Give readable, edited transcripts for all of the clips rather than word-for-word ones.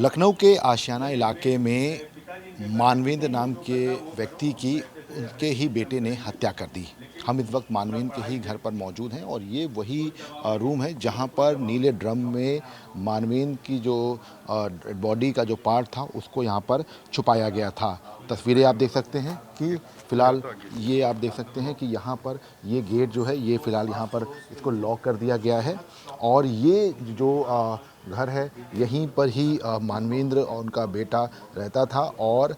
लखनऊ के आशियाना इलाके में मानवेंद्र नाम के व्यक्ति की उनके ही बेटे ने हत्या कर दी। हम इस वक्त मानवेंद्र के ही घर पर मौजूद हैं और ये वही रूम है जहां पर नीले ड्रम में मानवेंद्र की जो बॉडी का जो पार्ट था उसको यहां पर छुपाया गया था। तस्वीरें आप देख सकते हैं कि फ़िलहाल ये आप देख सकते हैं कि यहाँ पर ये गेट जो है ये फ़िलहाल यहाँ पर इसको लॉक कर दिया गया है और ये जो घर है यहीं पर ही मानवेंद्र और उनका बेटा रहता था और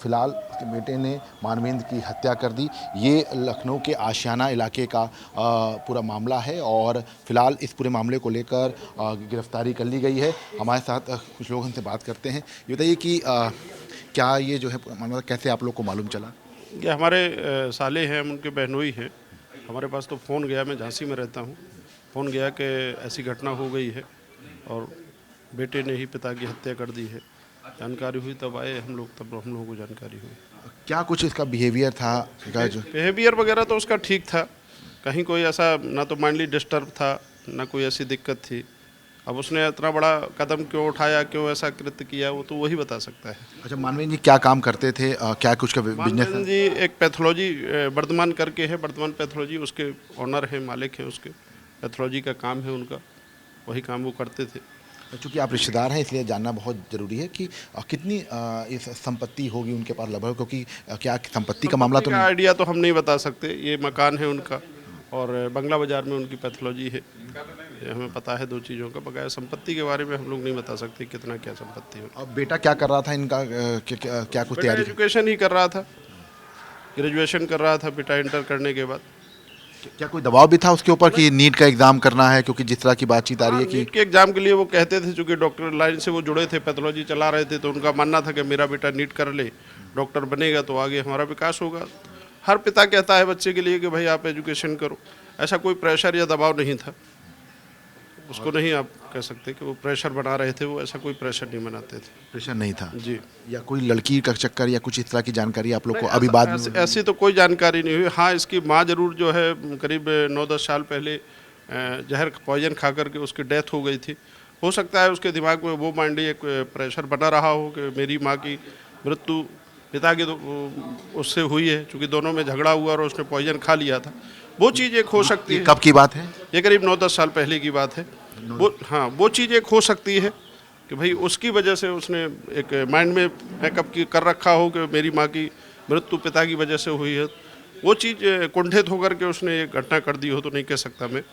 फ़िलहाल उसके बेटे ने मानवेंद्र की हत्या कर दी। ये लखनऊ के आशियाना इलाके का पूरा मामला है और फ़िलहाल इस पूरे मामले को लेकर गिरफ्तारी कर ली गई है। हमारे साथ कुछ लोग हमसे बात करते हैं। ये बताइए कि क्या ये जो है मामला कैसे आप लोग को मालूम चला? ये हमारे साले हैं, हम उनके बहनोई हैं। हमारे पास तो फ़ोन गया, मैं झांसी में रहता हूँ। फ़ोन गया कि ऐसी घटना हो गई है और बेटे ने ही पिता की हत्या कर दी है। जानकारी हुई तब आए हम लोग, तब हम लोगों को जानकारी हुई। क्या कुछ इसका बिहेवियर था जो बिहेवियर वगैरह तो उसका ठीक था, कहीं कोई ऐसा ना तो माइंडली डिस्टर्ब था, ना कोई ऐसी दिक्कत थी। अब उसने इतना बड़ा कदम क्यों उठाया, क्यों ऐसा कृत्य किया, वो तो वही बता सकता है। अच्छा, मानवेंद्र जी क्या काम करते थे? क्या कुछ का बिजनेस मानवेंद्र जी एक पैथोलॉजी वर्धमान करके है, वर्धमान पैथोलॉजी, उसके ऑनर हैं, मालिक हैं उसके। पैथोलॉजी का काम है उनका, वही काम वो करते थे। चूँकि आप रिश्तेदार हैं इसलिए जानना बहुत ज़रूरी है कि कितनी इस संपत्ति होगी उनके पास लगभग, क्योंकि क्या संपत्ति का मामला तो नहीं? आइडिया तो हम नहीं बता सकते। ये मकान है उनका और बंगला बाज़ार में उनकी पैथोलॉजी है। ये हमें पता है दो चीज़ों का, बगैर संपत्ति के बारे में हम लोग नहीं बता सकते कितना क्या संपत्ति है। अब बेटा क्या कर रहा था इनका? क्या कुछ तैयारी? एजुकेशन ही कर रहा था, ग्रेजुएशन कर रहा था बेटा इंटर करने के बाद। क्या कोई दबाव भी था उसके ऊपर कि नीट का एग्ज़ाम करना है, क्योंकि जिस तरह की बातचीत आ रही है कि नीट के एग्जाम के लिए वो कहते थे, चूँकि डॉक्टर लाइन से वो जुड़े थे, पैथोलॉजी चला रहे थे, तो उनका मानना था कि मेरा बेटा नीट कर ले, डॉक्टर बनेगा तो आगे हमारा विकास होगा। हर पिता कहता है बच्चे के लिए कि भाई आप एजुकेशन करो। ऐसा कोई प्रेशर या दबाव नहीं था उसको, नहीं आप कह सकते कि वो प्रेशर बना रहे थे। वो ऐसा कोई प्रेशर नहीं बनाते थे। प्रेशर नहीं था जी। या कोई लड़की का चक्कर या कुछ इस तरह की जानकारी आप लोग को अभी बाद में? ऐसी तो कोई जानकारी नहीं हुई। हाँ, इसकी माँ जरूर जो है करीब 9-10 साल पहले जहर पॉइजन खा करके उसकी डेथ हो गई थी। हो सकता है उसके दिमाग में वो माइंडली एक प्रेशर बना रहा हो कि मेरी माँ की मृत्यु पिता की तो उससे हुई है, चूँकि दोनों में झगड़ा हुआ और उसने पॉइजन खा लिया था। वो चीज़ एक हो सकती है। कब की बात है? ये करीब 9-10 साल पहले की बात है। वो हाँ, वो चीज़ एक हो सकती है कि भाई उसकी वजह से उसने एक माइंड में बैकअप की कर रखा हो कि मेरी माँ की मृत्यु पिता की वजह से हुई है। वो चीज़ कुंठित होकर के उसने एक घटना कर दी हो तो नहीं कह सकता मैं।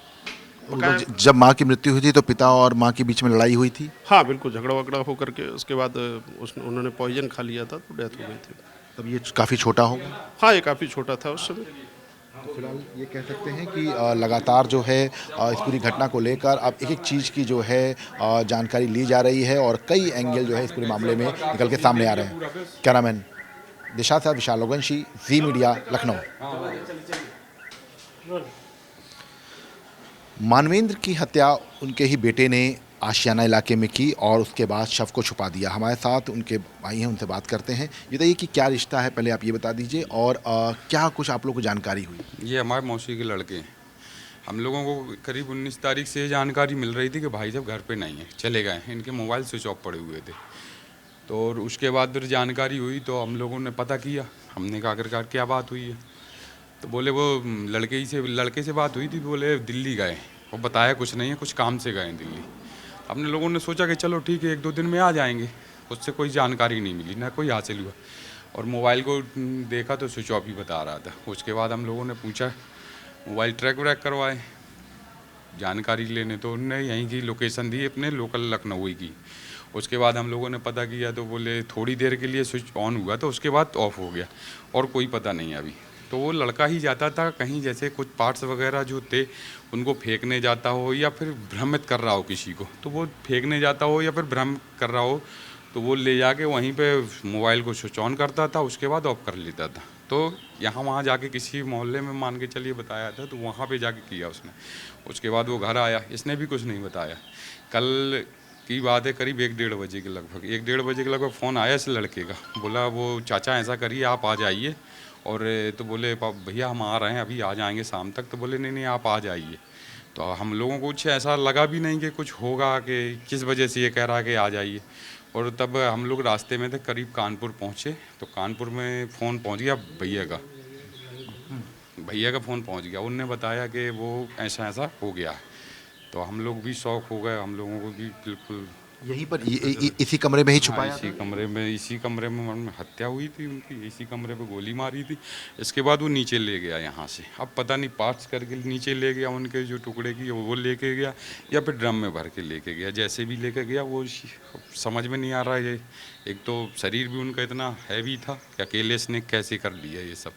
जब माँ की मृत्यु हुई थी तो पिता और माँ के बीच में लड़ाई हुई थी? हाँ बिल्कुल, झगड़ा वगड़ा होकर के उसके बाद उन्होंने पॉइजन खा लिया था तो डेथ हो गई थी। तब ये काफ़ी छोटा होगा? हाँ, ये काफ़ी छोटा था उस समय। फिलहाल ये कह सकते हैं कि लगातार जो है इस पूरी घटना को लेकर अब एक एक चीज़ की जो है जानकारी ली जा रही है और कई एंगल जो है इस पूरे मामले में निकल के सामने आ रहे हैं। कैमरामैन दिशा साथ विशाल लोगंशी, जी मीडिया, लखनऊ। मानवेंद्र की हत्या उनके ही बेटे ने आशियाना इलाके में की और उसके बाद शव को छुपा दिया। हमारे साथ उनके भाई हैं, उनसे बात करते हैं। ये बताइए कि क्या रिश्ता है, पहले आप ये बता दीजिए और क्या कुछ आप लोग को जानकारी हुई? ये हमारे मौसी के लड़के हैं। हम लोगों को करीब 19 तारीख से जानकारी मिल रही थी कि भाई साहब घर पे नहीं है, चले गए हैं। इनके मोबाइल स्विच ऑफ पड़े हुए थे। तो और उसके बाद फिर जानकारी हुई तो हम लोगों ने पता किया। हमने कहा आखिरकार क्या बात हुई है, तो बोले वो लड़के से बात हुई थी, बोले दिल्ली गए। वो बताया कुछ नहीं है, कुछ काम से गए दिल्ली। अपने लोगों ने सोचा कि चलो ठीक है 1-2 दिन में आ जाएंगे। उससे कोई जानकारी नहीं मिली, ना कोई हासिल हुआ। और मोबाइल को देखा तो स्विच ऑफ ही बता रहा था। उसके बाद हम लोगों ने पूछा, मोबाइल ट्रैक व्रैक करवाए जानकारी लेने, तो उनने यहीं की लोकेशन दी, अपने लोकल लखनऊ की। उसके बाद हम लोगों ने पता किया तो बोले थोड़ी देर के लिए स्विच ऑन हुआ तो उसके बाद ऑफ हो गया और कोई पता नहीं अभी। तो वो लड़का ही जाता था कहीं, जैसे कुछ पार्ट्स वगैरह जो थे उनको फेंकने जाता हो या फिर भ्रमित कर रहा हो किसी को, तो वो फेंकने जाता हो या फिर भ्रम कर रहा हो तो वो ले जाके वहीं पे मोबाइल को स्विच ऑन करता था, उसके बाद ऑफ कर लेता था। तो यहाँ वहाँ जाके किसी मोहल्ले में मान के चलिए बताया था, तो वहाँ पे जाके किया उसने। उसके बाद वो घर आया, इसने भी कुछ नहीं बताया। कल की बात है, करीब 1-1:30 बजे के लगभग, 1-1:30 बजे के लगभग फ़ोन आया इस लड़के का। बोला वो चाचा ऐसा करिए आप आ जाइए। और तो बोले भैया हम आ रहे हैं, अभी आ जाएंगे शाम तक। तो बोले नहीं नहीं आप आ जाइए। तो हम लोगों को कुछ ऐसा लगा भी नहीं कि कुछ होगा, कि किस वजह से ये कह रहा है कि आ जाइए। और तब हम लोग रास्ते में थे, करीब कानपुर पहुँचे तो कानपुर में फ़ोन पहुँच गया भैया का फ़ोन पहुँच गया। उनने बताया कि वो ऐसा ऐसा हो गया है। तो हम लोग भी शौक हो गए, हम लोगों को भी बिल्कुल। यहीं पर इसी कमरे में ही हाँ, छुपाया इसी कमरे में हत्या हुई थी उनकी, इसी कमरे पे गोली मारी थी। इसके बाद वो नीचे ले गया यहाँ से, अब पता नहीं पार्ट्स करके नीचे ले गया, उनके जो टुकड़े की वो लेके गया या फिर ड्रम में भर के लेके गया। जैसे भी लेके गया वो समझ में नहीं आ रहा है। ये एक तो शरीर भी उनका इतना हैवी था कि अकेले इसने कैसे कर लिया ये सब।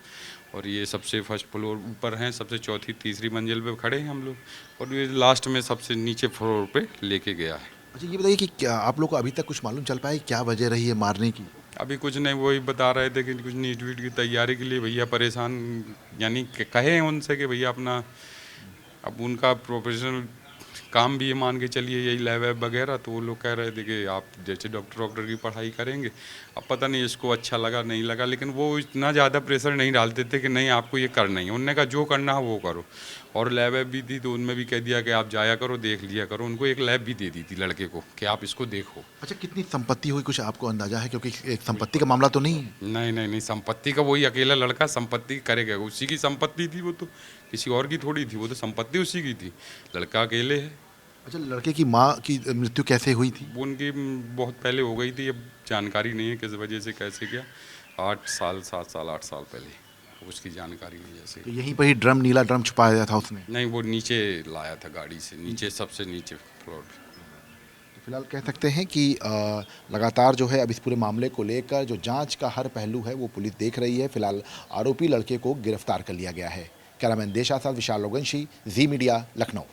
और ये सबसे फर्स्ट फ्लोर ऊपर हैं, सबसे चौथी तीसरी मंजिल पे खड़े हैं हम लोग, और ये लास्ट में सबसे नीचे फ्लोर पे लेके गया है। अच्छा, ये बताइए कि क्या आप लोग को अभी तक कुछ मालूम चल पाया क्या वजह रही है मारने की? अभी कुछ नहीं, वही बता रहे थे कि कुछ नीट वीट की तैयारी के लिए भैया परेशान, यानी कहे हैं उनसे कि भैया अपना, अब उनका प्रोफेशनल काम भी ये मान के चलिए यही लैब वैब वगैरह, तो वो लोग कह रहे थे कि आप जैसे डॉक्टर की पढ़ाई करेंगे। अब पता नहीं इसको अच्छा लगा नहीं लगा, लेकिन वो इतना ज़्यादा प्रेशर नहीं डालते थे कि नहीं आपको ये करना ही है। उनने कहा जो करना है वो करो। और लैब वैब भी थी तो उनमें भी कह दिया कि आप जाया करो, देख लिया करो। उनको एक लैब भी दे दी थी लड़के को कि आप इसको देखो। अच्छा, कितनी संपत्ति हुई कुछ आपको अंदाजा है? क्योंकि एक संपत्ति का मामला तो नहीं है। नहीं, संपत्ति का वही अकेला लड़का संपत्ति करेगा, उसी की संपत्ति थी वो, तो किसी और की थोड़ी थी, वो तो संपत्ति उसी की थी। लड़का अकेले है। अच्छा, लड़के की माँ की मृत्यु कैसे हुई थी? वो उनकी बहुत पहले हो गई थी, अब जानकारी नहीं है किस वजह से कैसे क्या। 7 साल 8 साल पहले, उसकी जानकारी नहीं जैसे। तो यहीं पर ही नीला ड्रम छुपाया था उसने? नहीं, वो नीचे लाया था गाड़ी से, नीचे सबसे नीचे फ्लोर पे। तो फिलहाल कह सकते हैं कि लगातार जो है अब इस पूरे मामले को लेकर जो जांच का हर पहलू है वो पुलिस देख रही है। फिलहाल आरोपी लड़के को गिरफ्तार कर लिया गया है। कैमरामैन देशा साथ विशाल लोगंशी, जी मीडिया, लखनऊ।